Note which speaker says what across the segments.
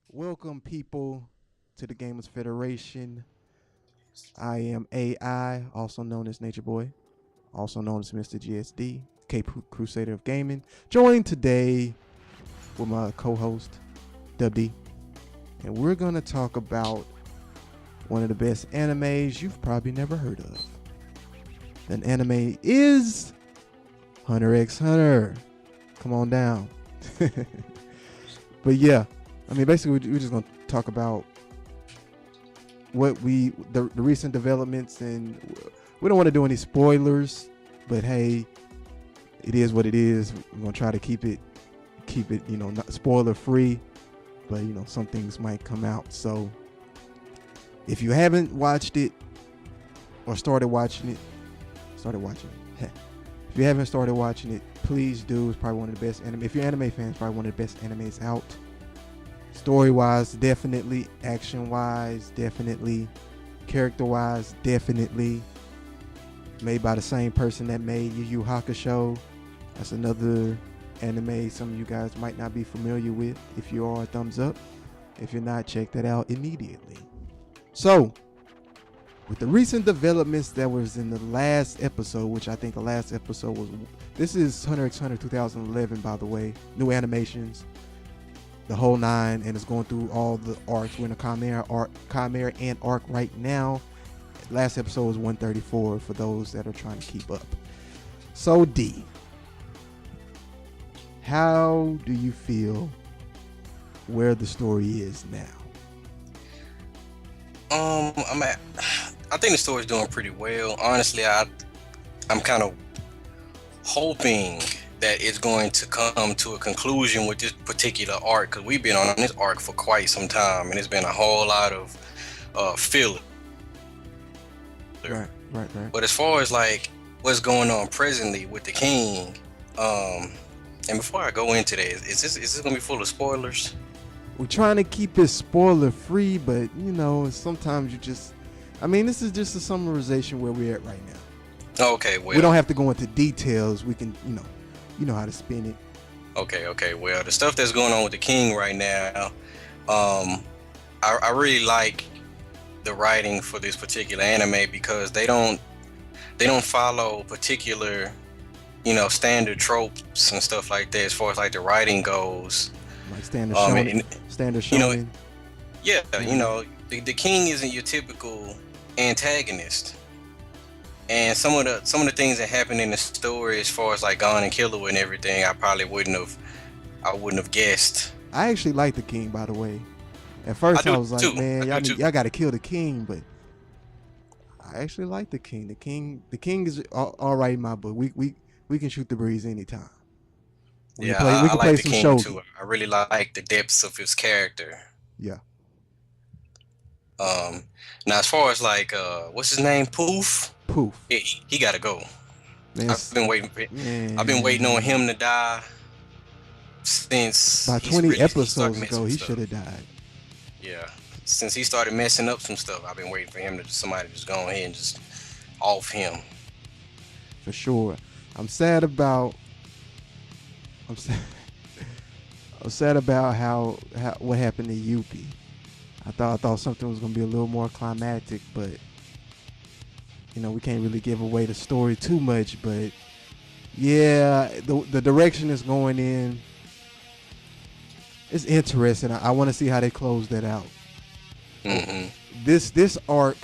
Speaker 1: Welcome, people, to the Gamers Federation. I am AI, also known as Nature Boy, also known as Mr. GSD, Cape Crusader of Gaming. Joined today with my co-host, WD, and we're going to talk about one of the best animes you've probably never heard of. That anime is Hunter x Hunter. Come on down. But yeah, I mean, basically, we're just going to talk about the recent developments, and we don't want to do any spoilers, but hey, it is what it is. We're gonna try to keep it, not spoiler free, but some things might come out. So if you haven't watched it or started watching it, if you haven't started watching it, please do. It's probably one of the best anime. If you're an anime fan, it's probably one of the best animes out. Story-wise, definitely. Action-wise, definitely. Character-wise, definitely. Made by the same person that made YuYu Hakusho. That's another anime some of you guys might not be familiar with. If you are, thumbs up. If you're not, check that out immediately. So, with the recent developments that was in the last episode, which I think the last episode was... This is Hunter x Hunter 2011, by the way. New animations. The whole nine, and it's going through all the arcs. We're in a Chimera and arc right now. Last episode was 134 for those that are trying to keep up. So D, how do you feel where the story is now?
Speaker 2: I think the story's doing pretty well. Honestly, I'm kind of hoping that it's going to come to a conclusion with this particular arc, because we've been on this arc for quite some time, and it's been a whole lot of filler.
Speaker 1: Right.
Speaker 2: But as far as like what's going on presently with the king, and before I go into that, is this gonna be full of spoilers?
Speaker 1: We're trying to keep it spoiler free, but sometimes this is just a summarization where we're at right now.
Speaker 2: Okay, well,
Speaker 1: we don't have to go into details. We can, you know how to spin it.
Speaker 2: Okay. Well, the stuff that's going on with the king right now, I really like the writing for this particular anime, because they don't follow particular, standard tropes and stuff like that as far as like the writing goes.
Speaker 1: Like standard shonen.
Speaker 2: Yeah, the king isn't your typical antagonist. And some of the things that happen in the story, as far as like Gon and Killer and everything, I wouldn't have guessed.
Speaker 1: I actually like the king, by the way. At first I was like,
Speaker 2: too.
Speaker 1: man, y'all got to kill the king, but I actually like the king. The king is all right in my book. We can shoot the breeze anytime. We can
Speaker 2: I
Speaker 1: play
Speaker 2: like the
Speaker 1: some
Speaker 2: king
Speaker 1: shogi.
Speaker 2: too. I really like the depths of his character.
Speaker 1: Yeah.
Speaker 2: Now as far as like what's his name, Poof, he gotta go.
Speaker 1: Man,
Speaker 2: I've been waiting on him to die since
Speaker 1: about 20 episodes ago. He should have died.
Speaker 2: Yeah, since he started messing up some stuff, I've been waiting for somebody to just go ahead and just off him.
Speaker 1: For sure. I'm sad about how what happened to Yuppie. I thought something was gonna be a little more climactic, but we can't really give away the story too much. But yeah, the direction it's going in is interesting. I want to see how they close that out.
Speaker 2: Mm-hmm.
Speaker 1: This arc,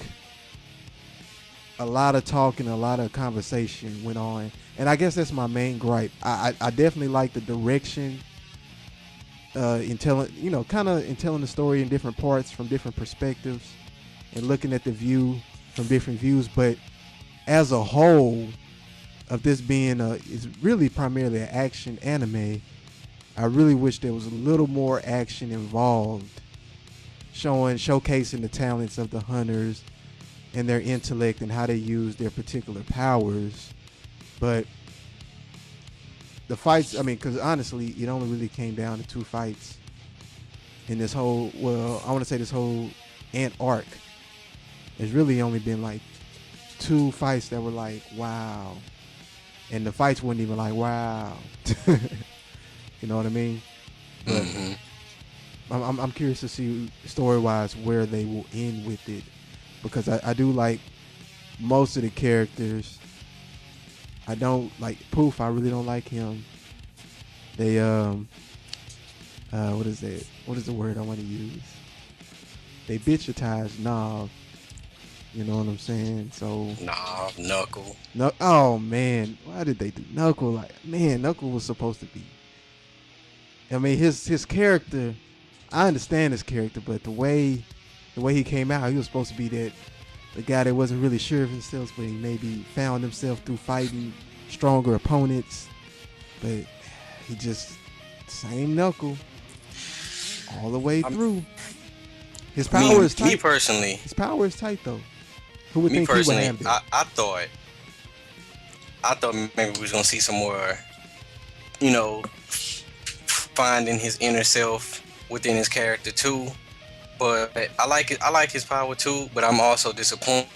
Speaker 1: a lot of talking, a lot of conversation went on, and I guess that's my main gripe. I definitely like the direction in telling the story in different parts from different perspectives, and looking at the view from different views. But as a whole, of this being is really primarily an action anime, I really wish there was a little more action involved, showcasing the talents of the hunters and their intellect and how they use their particular powers. But the fights, because honestly, it only really came down to two fights in this whole, I want to say this whole ant arc. There's really only been like two fights that were like, wow. And the fights weren't even like, wow. You know what I mean? But I'm curious to see story wise where they will end with it, because I do like most of the characters. I don't like Poof. I really don't like him. They what is that? What is the word I want to use? They bitchatize Nav. You know what I'm saying? So
Speaker 2: Nah, Knuckle.
Speaker 1: no. Oh man, why did they do Knuckle? Like, man, Knuckle was supposed to be. I mean, his character. I understand his character, but the way he came out, he was supposed to be that the guy that wasn't really sure of himself, but he maybe found himself through fighting stronger opponents. But he just same Knuckle all the way through. His power is tight.
Speaker 2: Me personally.
Speaker 1: His power is tight though. Who would
Speaker 2: Me
Speaker 1: think
Speaker 2: personally,
Speaker 1: he would have
Speaker 2: I thought maybe we was gonna see some more, you know, finding his inner self within his character too. But I like it. I like his power too. But I'm also disappointed.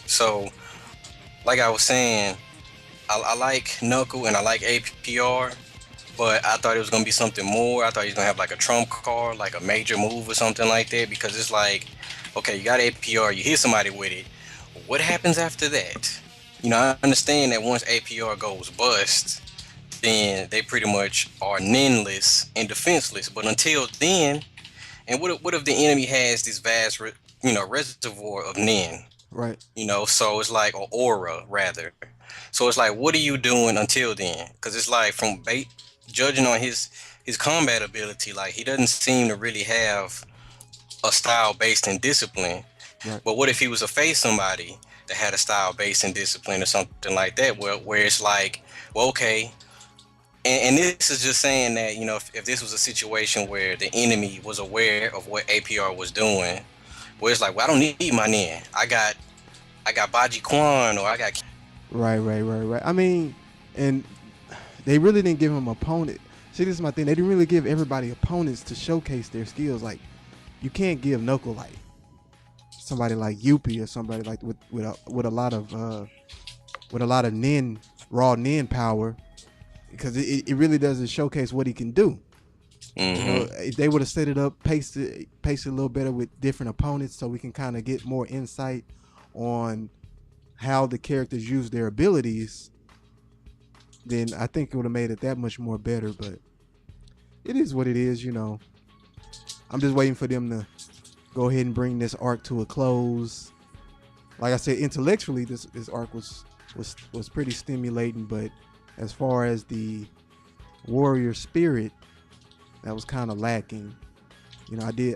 Speaker 2: So, like I was saying, I like Knuckle and I like APR. But I thought it was gonna be something more. I thought he was gonna have like a trump card, like a major move or something like that. Because it's like, okay, you got APR, you hit somebody with it. What happens after that? You know, I understand that once APR goes bust, then they pretty much are ninless and defenseless. But until then, and what if the enemy has this vast, reservoir of nin?
Speaker 1: Right.
Speaker 2: You know, so it's like, or aura rather. So it's like, what are you doing until then? Because it's like judging on his combat ability, like he doesn't seem to really have a style based in discipline.
Speaker 1: Right.
Speaker 2: But what if he was to face somebody that had a style based in discipline or something like that, where it's like, well, okay. And this is just saying that, you know, if this was a situation where the enemy was aware of what APR was doing, where it's like, well, I don't need my nin. I got Baji Kwan, or I got.
Speaker 1: Right. I mean, and they really didn't give him opponent. See, this is my thing. They didn't really give everybody opponents to showcase their skills. Like, you can't give Knuckle like somebody like Yuppie or somebody like with a lot of nin, raw nin power, because it really doesn't showcase what he can do.
Speaker 2: Mm-hmm.
Speaker 1: You know, if they would have set it up, paced it a little better with different opponents, so we can kind of get more insight on how the characters use their abilities, then I think it would have made it that much more better. But it is what it is, you know. I'm just waiting for them to go ahead and bring this arc to a close. Like I said, intellectually, this arc was pretty stimulating, but as far as the warrior spirit, that was kind of lacking. You know, I did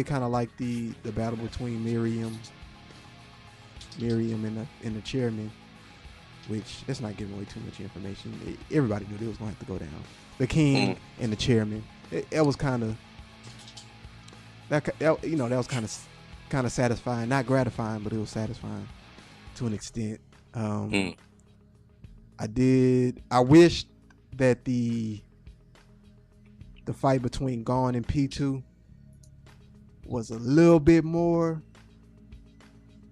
Speaker 1: kind of like the battle between Miriam and the chairman, which that's not giving away too much information. Everybody knew it was going to have to go down. The king and the chairman. It was kind of that was kind of satisfying, not gratifying, but it was satisfying to an extent. I wished that the fight between Gon and P2 was a little bit more.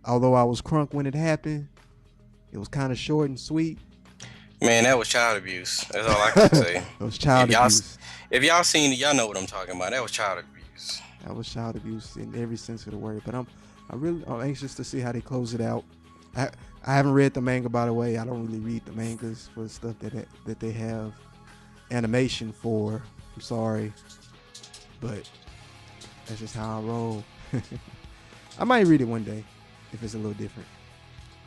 Speaker 1: Although I was crunk when it happened, it was kind of short and sweet.
Speaker 2: Man, that was child abuse. That's all I can say.
Speaker 1: It was child abuse.
Speaker 2: If y'all seen it, y'all know what I'm talking about. That was child abuse.
Speaker 1: That was child abuse in every sense of the word. But I'm anxious to see how they close it out. I haven't read the manga, by the way. I don't really read the mangas for the stuff that they have animation for. I'm sorry, but that's just how I roll. I might read it one day if it's a little different.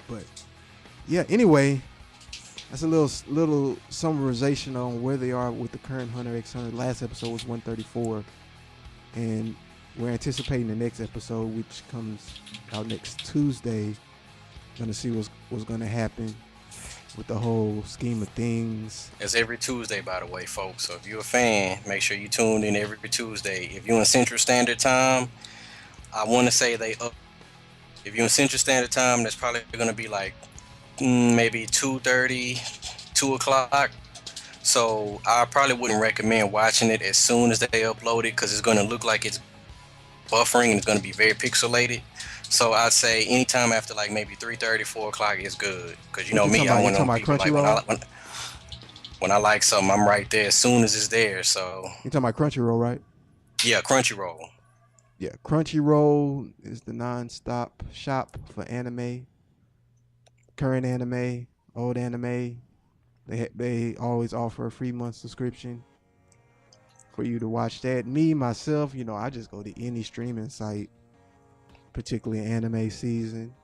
Speaker 1: But yeah, anyway, that's a little summarization on where they are with the current Hunter x Hunter. Last episode was 134, and we're anticipating the next episode, which comes out next Tuesday. Gonna see what's gonna happen with the whole scheme of things.
Speaker 2: It's every Tuesday, by the way, folks. So if you're a fan, make sure you tune in every Tuesday. If you're in Central Standard Time, I want to say if you're in Central Standard Time, that's probably going to be like maybe 2:30, 2 o'clock. So I probably wouldn't recommend watching it as soon as they upload it, because it's going to look like it's buffering and it's going to be very pixelated. So I'd say anytime after like maybe 3:30, 4 o'clock is good. Because you know me, I want to know people like When I like something, I'm right there as soon as it's there. So
Speaker 1: You talking about Crunchyroll, right?
Speaker 2: yeah, Crunchyroll.
Speaker 1: Yeah, Crunchyroll is the non-stop shop for anime, current anime, old anime. They always offer a free month subscription for you to watch that. Me myself, I just go to any streaming site, particularly Anime Season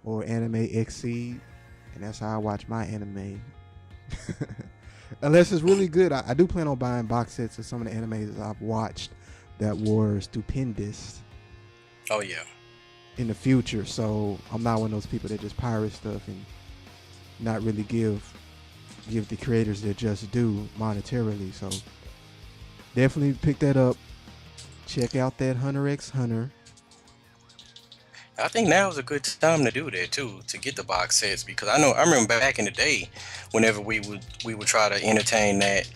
Speaker 1: or Anime Exceed, and that's how I watch my anime. Unless it's really good, I do plan on buying box sets of some of the animes I've watched that were stupendous
Speaker 2: Oh yeah.
Speaker 1: in the future. So I'm not one of those people that just pirate stuff and not really give the creators their just due monetarily. So definitely pick that up. Check out that Hunter x Hunter.
Speaker 2: I think now is a good time to do that too, to get the box sets, because I remember back in the day, whenever we would try to entertain that,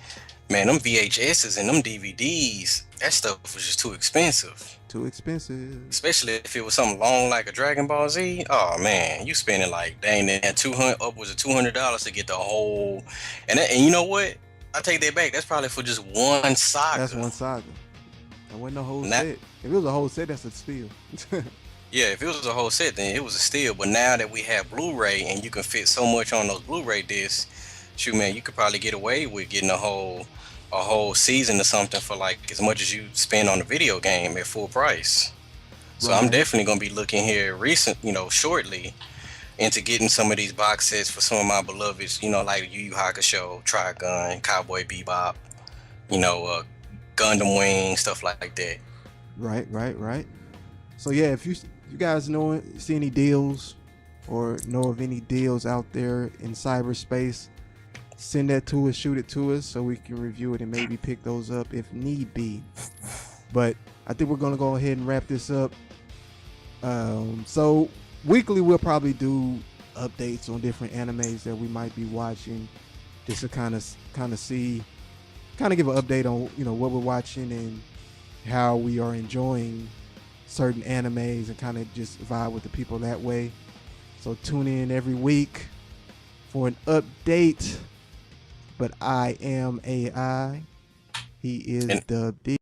Speaker 2: man, them VHSs and them DVDs, that stuff was just too expensive.
Speaker 1: Too expensive.
Speaker 2: Especially if it was something long like a Dragon Ball Z. Oh man, you spending like dang that 200 upwards of $200 to get the whole. And you know what? I take that back. That's probably for just one saga.
Speaker 1: That's one saga. That wasn't a whole
Speaker 2: Now,
Speaker 1: set. If it was a whole set, that's a steal.
Speaker 2: yeah, if it was a whole set, then it was a steal. But now that we have Blu-ray and you can fit so much on those Blu-ray discs, shoot, man, you could probably get away with getting a whole season or something for like as much as you spend on the video game at full price. So I'm
Speaker 1: Right.
Speaker 2: definitely gonna be looking here shortly into getting some of these box sets for some of my beloveds, like YuYu Hakusho, Trigun, Cowboy Bebop, Gundam Wing, stuff like that.
Speaker 1: Right. So yeah, if you guys see any deals or know of any deals out there in cyberspace, send that to us, shoot it to us so we can review it and maybe pick those up if need be. But I think we're gonna go ahead and wrap this up. So weekly we'll probably do updates on different animes that we might be watching, just to kind of give an update on what we're watching and how we are enjoying certain animes, and kind of just vibe with the people that way. So tune in every week for an update. But I am AI. He is
Speaker 2: And
Speaker 1: the